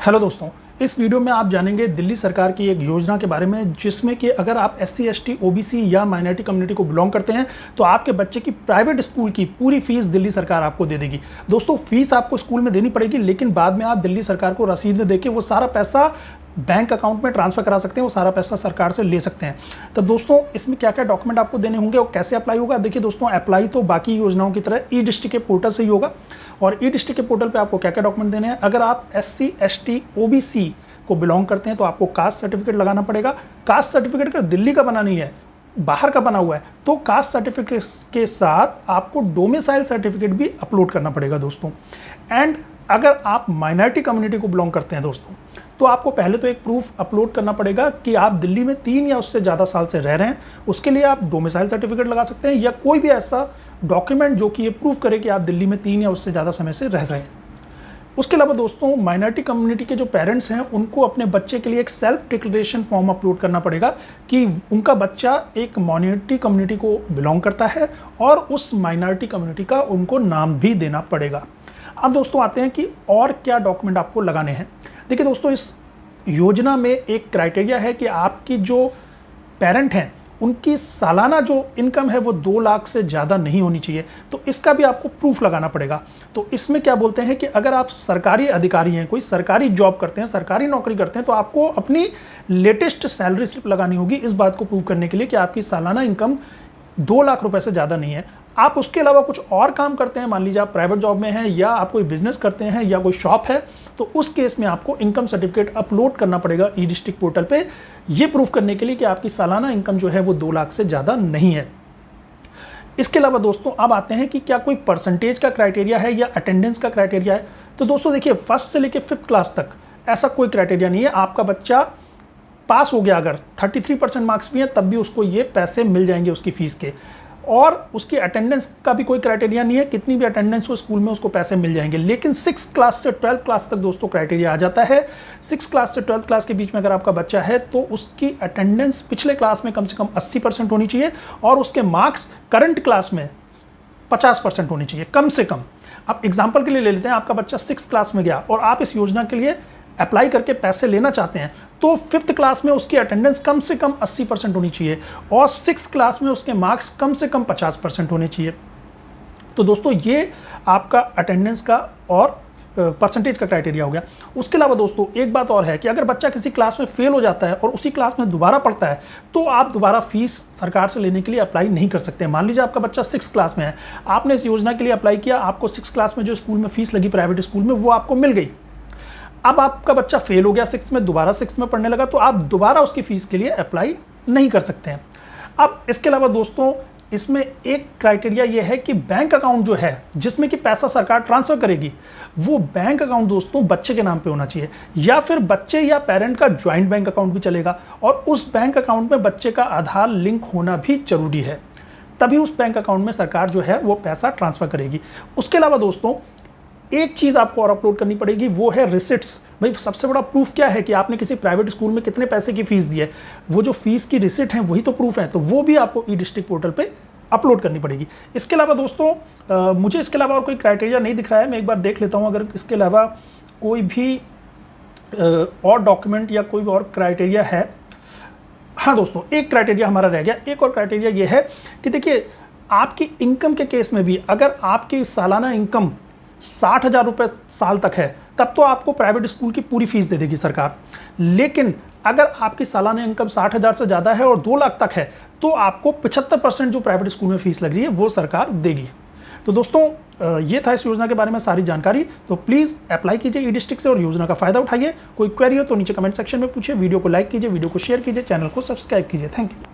Hello दोस्तों, इस video में आप जानेंगे दिल्ली सरकार की एक योजना के बारे में जिसमें कि अगर आप SC, ST, OBC या माइनॉरिटी कम्युनिटी को बिलोंग करते हैं तो आपके बच्चे की प्राइवेट स्कूल की पूरी फीस दिल्ली सरकार आपको दे देगी। दोस्तों, फीस आपको स्कूल में देनी पड़ेगी, लेकिन बाद में आप दिल्ली सरकार को रसीद देके वो सारा पैसा बैंक अकाउंट में ट्रांसफर करा सकते हैं, वो सारा पैसा सरकार से ले सकते हैं। तब दोस्तों, इसमें क्या क्या डॉक्यूमेंट आपको देने होंगे और कैसे अप्लाई होगा? देखिए दोस्तों, अप्लाई तो बाकी योजनाओं की तरह ई-डिस्ट्रिक्ट के पोर्टल से ही होगा। और ई-डिस्ट्रिक्ट के पोर्टल पे आपको क्या क्या डॉक्यूमेंट देने हैं? अगर आप SC, ST, OBC को बिलोंग करते हैं तो आपको कास्ट सर्टिफिकेट लगाना पड़ेगा। कास्ट सर्टिफिकेट अगर दिल्ली का बना नहीं है, बाहर का बना हुआ है, तो कास्ट सर्टिफिकेट के साथ आपको डोमिसाइल सर्टिफिकेट भी अपलोड करना पड़ेगा दोस्तों। एंड अगर आप माइनॉरिटी कम्युनिटी को बिलोंग करते हैं दोस्तों, तो आपको पहले तो एक प्रूफ अपलोड करना पड़ेगा कि आप दिल्ली में 3 या उससे ज़्यादा साल से रह रहे हैं। उसके लिए आप डोमिसाइल सर्टिफिकेट लगा सकते हैं या कोई भी ऐसा डॉक्यूमेंट जो कि ये प्रूफ करे कि आप दिल्ली में 3 या उससे ज़्यादा समय से रह रहे हैं। उसके अलावा दोस्तों, माइनॉरिटी कम्युनिटी के जो पेरेंट्स हैं उनको अपने बच्चे के लिए एक सेल्फ डिक्लेरेशन फॉर्म अपलोड करना पड़ेगा कि उनका बच्चा एक माइनॉरिटी कम्युनिटी को बिलोंग करता है और उस माइनॉरिटी कम्युनिटी का उनको नाम भी देना पड़ेगा। अब दोस्तों आते हैं कि और क्या डॉक्यूमेंट आपको लगाने हैं। देखिए दोस्तों, इस योजना में एक क्राइटेरिया है कि आपकी जो पेरेंट हैं उनकी सालाना जो इनकम है वो 2 लाख से ज़्यादा नहीं होनी चाहिए, तो इसका भी आपको प्रूफ लगाना पड़ेगा। तो इसमें क्या बोलते हैं कि अगर आप सरकारी अधिकारी हैं, कोई सरकारी जॉब करते हैं, सरकारी नौकरी करते हैं, तो आपको अपनी लेटेस्ट सैलरी स्लिप लगानी होगी इस बात को प्रूव करने के लिए कि आपकी सालाना इनकम 2 लाख रुपए से ज़्यादा नहीं है। आप उसके अलावा कुछ और काम करते हैं, मान लीजिए आप प्राइवेट जॉब में हैं या आप कोई बिजनेस करते हैं या कोई शॉप है, तो उस केस में आपको इनकम सर्टिफिकेट अपलोड करना पड़ेगा ई-डिस्ट्रिक्ट पोर्टल पे, ये प्रूफ करने के लिए कि आपकी सालाना इनकम जो है वो 2 लाख से ज़्यादा नहीं है। इसके अलावा दोस्तों, अब आते हैं कि क्या कोई परसेंटेज का क्राइटेरिया है या अटेंडेंस का क्राइटेरिया है। तो दोस्तों देखिए, 1st से लेकर 5th क्लास तक ऐसा कोई क्राइटेरिया नहीं है। आपका बच्चा पास हो गया, अगर 33% मार्क्स भी हैं तब भी उसको ये पैसे मिल जाएंगे उसकी फीस के। और उसकी अटेंडेंस का भी कोई क्राइटेरिया नहीं है, कितनी भी अटेंडेंस हो स्कूल में उसको पैसे मिल जाएंगे। लेकिन 6th क्लास से 12th क्लास तक दोस्तों क्राइटेरिया आ जाता है। 6th क्लास से 12th क्लास के बीच में अगर आपका बच्चा है तो उसकी अटेंडेंस पिछले क्लास में कम से कम 80% होनी चाहिए और उसके मार्क्स करंट क्लास में 50% होनी चाहिए कम से कम। अब एग्जाम्पल के लिए ले लेते हैं, आपका बच्चा 6th क्लास में गया और आप इस योजना के लिए अप्लाई करके पैसे लेना चाहते हैं, तो 5th क्लास में उसकी अटेंडेंस कम से कम 80% होनी चाहिए और 6th क्लास में उसके मार्क्स कम से कम 50% होने चाहिए। तो दोस्तों, ये आपका अटेंडेंस का और परसेंटेज का क्राइटेरिया हो गया। उसके अलावा दोस्तों, एक बात और है कि अगर बच्चा किसी क्लास में फेल हो जाता है और उसी क्लास में दोबारा पढ़ता है, तो आप दोबारा फीस सरकार से लेने के लिए अप्लाई नहीं कर सकते। मान लीजिए आपका बच्चा 6th क्लास में है, आपने इस योजना के लिए अप्लाई किया, आपको 6th क्लास में जो स्कूल में फीस लगी प्राइवेट स्कूल में वो आपको मिल गई। अब आपका बच्चा फेल हो गया 6th में, दोबारा 6th में पढ़ने लगा, तो आप दोबारा उसकी फीस के लिए अप्लाई नहीं कर सकते हैं। अब इसके अलावा दोस्तों, इसमें एक क्राइटेरिया ये है कि बैंक अकाउंट जो है जिसमें कि पैसा सरकार ट्रांसफर करेगी, वो बैंक अकाउंट दोस्तों बच्चे के नाम पे होना चाहिए, या फिर बच्चे या पेरेंट का ज्वाइंट बैंक अकाउंट भी चलेगा और उस बैंक अकाउंट में बच्चे का आधार लिंक होना भी जरूरी है, तभी उस बैंक अकाउंट में सरकार जो है वो पैसा ट्रांसफर करेगी। उसके अलावा दोस्तों, एक चीज़ आपको और अपलोड करनी पड़ेगी, वो है रिसिट्स। भाई, सबसे बड़ा प्रूफ क्या है कि आपने किसी प्राइवेट स्कूल में कितने पैसे की फीस दी है, वो जो फीस की रिसिट है वही तो प्रूफ है, तो वो भी आपको ई-डिस्ट्रिक्ट पोर्टल पे अपलोड करनी पड़ेगी। इसके अलावा दोस्तों, मुझे इसके अलावा और कोई क्राइटेरिया नहीं दिख रहा है, मैं एक बार देख लेता हूँ अगर इसके अलावा कोई भी और डॉक्यूमेंट या कोई और क्राइटेरिया है। हाँ दोस्तों, एक क्राइटेरिया हमारा रह गया। एक और क्राइटेरिया ये है कि देखिए, आपकी इनकम के केस में भी अगर आपकी सालाना इनकम 60,000 रुपये साल तक है, तब तो आपको प्राइवेट स्कूल की पूरी फीस दे देगी सरकार। लेकिन अगर आपकी सालाना इनकम 60,000 से ज़्यादा है और 2 लाख तक है, तो आपको 75% जो प्राइवेट स्कूल में फीस लग रही है वो सरकार देगी। तो दोस्तों, ये था इस योजना के बारे में सारी जानकारी। तो प्लीज़ अप्लाई कीजिए ई-डिस्ट्रिक्ट से और योजना का फ़ायदा उठाइए। कोई क्वेरी हो तो नीचे कमेंट सेक्शन में पूछिए, वीडियो को लाइक कीजिए, वीडियो को शेयर कीजिए, चैनल को सब्सक्राइब कीजिए। Thank you.